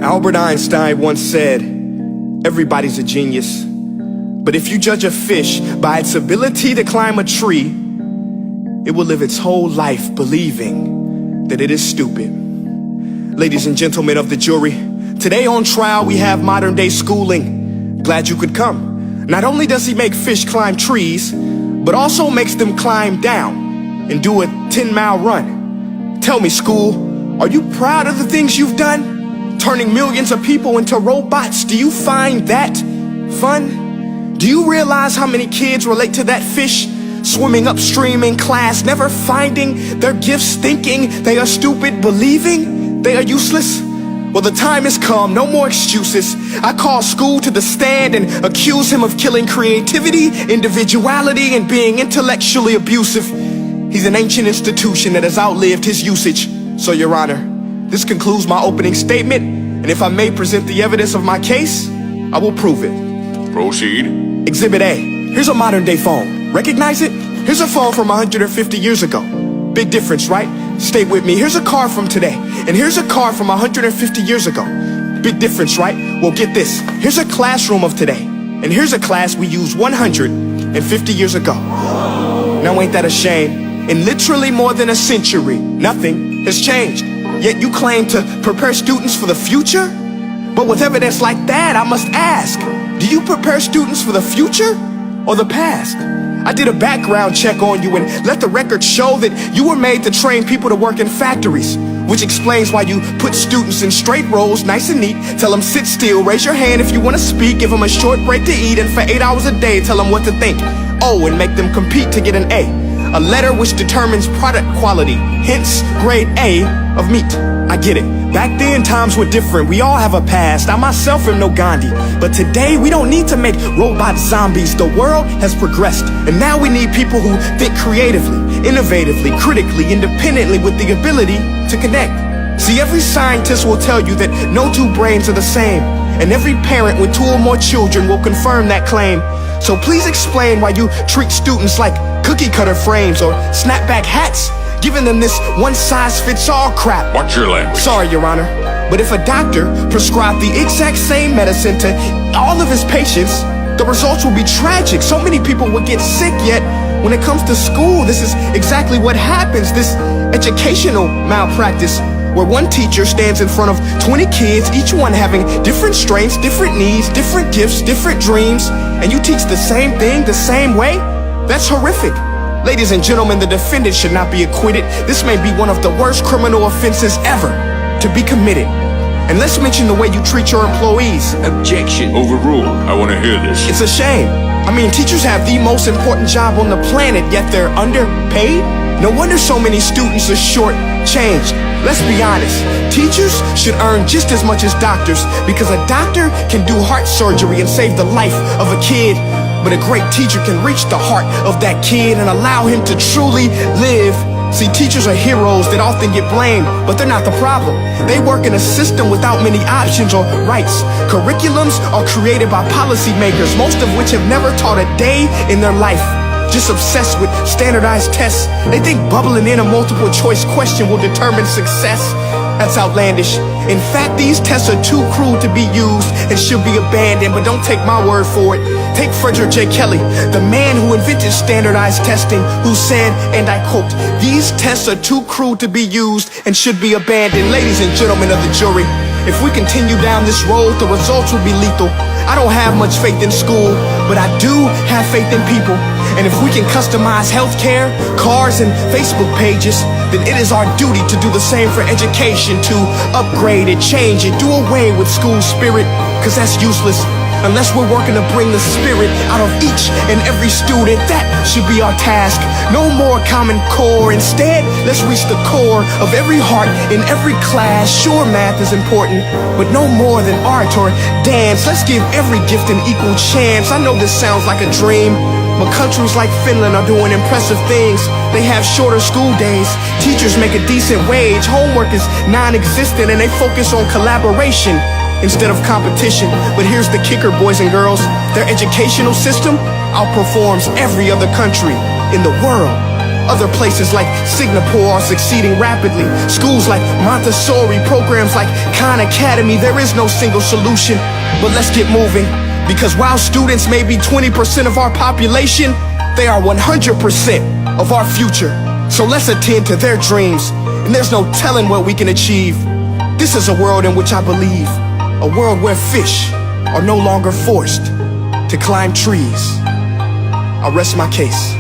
Albert Einstein once said, everybody's a genius, but if you judge a fish by its ability to climb a tree, it will live its whole life believing that it is stupid. Ladies and gentlemen of the jury, today on trial we have modern day schooling. Glad you could come. Not only does he make fish climb trees, but also makes them climb down and do a 10-mile run. Tell me, school, are you proud of the things you've done? Turning millions of people into robots, do you find that fun? Do you realize how many kids relate to that fish swimming upstream in class, never finding their gifts, thinking they are stupid, believing they are useless? Well, the time has come, no more excuses. I call school to the stand and accuse him of killing creativity, individuality, and being intellectually abusive. He's an ancient institution that has outlived his usage. So, Your Honor, this concludes my opening statement, and if I may present the evidence of my case, I will prove it. Proceed. Exhibit A. Here's a modern day phone. Recognize it? Here's a phone from 150 years ago. Big difference, right? Stay with me. Here's a car from today, and here's a car from 150 years ago. Big difference, right? Well, get this. Here's a classroom of today, and here's a class we used 150 years ago. Now ain't that a shame? In literally more than a century, nothing has changed. Yet you claim to prepare students for the future? But with evidence like that, I must ask, do you prepare students for the future or the past? I did a background check on you and let the record show that you were made to train people to work in factories, which explains why you put students in straight rows, nice and neat, tell them sit still, raise your hand if you want to speak, give them a short break to eat, and for 8 hours a day tell them what to think. Oh, and make them compete to get an A letter which determines product quality, hence grade A of meat. I get it. Back then, times were different. We all have a past. I myself am no Gandhi. But today, we don't need to make robot zombies. The world has progressed. And now we need people who think creatively, innovatively, critically, independently, with the ability to connect. See, every scientist will tell you that no two brains are the same. And every parent with 2 or more children will confirm that claim. So please explain why you treat students like cookie cutter frames or snapback hats, giving them this one-size-fits-all crap. Watch your language. Sorry, Your Honor, but if a doctor prescribed the exact same medicine to all of his patients, the results will be tragic. So many people will get sick, yet when it comes to school, this is exactly what happens. This educational malpractice, where one teacher stands in front of 20 kids, each one having different strengths, different needs, different gifts, different dreams, and you teach the same thing the same way? That's horrific. Ladies and gentlemen, the defendant should not be acquitted. This may be one of the worst criminal offenses ever to be committed. And let's mention the way you treat your employees. Objection. Overruled. I want to hear this. It's a shame. I mean, teachers have the most important job on the planet, yet they're underpaid? No wonder so many students are short-changed. Let's be honest, teachers should earn just as much as doctors, because a doctor can do heart surgery and save the life of a kid, but a great teacher can reach the heart of that kid and allow him to truly live. See, teachers are heroes that often get blamed, but they're not the problem. They work in a system without many options or rights. Curriculums are created by policymakers, most of which have never taught a day in their life. Just obsessed with standardized tests. They think bubbling in a multiple choice question will determine success. That's outlandish. In fact, these tests are too cruel to be used and should be abandoned, but don't take my word for it. Take Frederick J. Kelly, the man who invented standardized testing, who said, and I quote, "These tests are too cruel to be used and should be abandoned." Ladies and gentlemen of the jury, if we continue down this road, the results will be lethal. I don't have much faith in school, but I do have faith in people. And if we can customize healthcare, cars, and Facebook pages, then it is our duty to do the same for education, to upgrade it, change it, do away with school spirit, because that's useless. Unless we're working to bring the spirit out of each and every student, that should be our task. No more Common Core. Instead, let's reach the core of every heart in every class. Sure, math is important, but no more than art or dance. Let's give every gift an equal chance. I know this sounds like a dream, but countries like Finland are doing impressive things. They have shorter school days, teachers make a decent wage, homework is non-existent, and they focus on collaboration instead of competition. But here's the kicker, boys and girls. Their educational system outperforms every other country in the world. Other places like Singapore are succeeding rapidly. Schools like Montessori, programs like Khan Academy, there is no single solution. But let's get moving, because while students may be 20% of our population, they are 100% of our future. So let's attend to their dreams, and there's no telling what we can achieve. This is a world in which I believe, a world where fish are no longer forced to climb trees. I rest my case.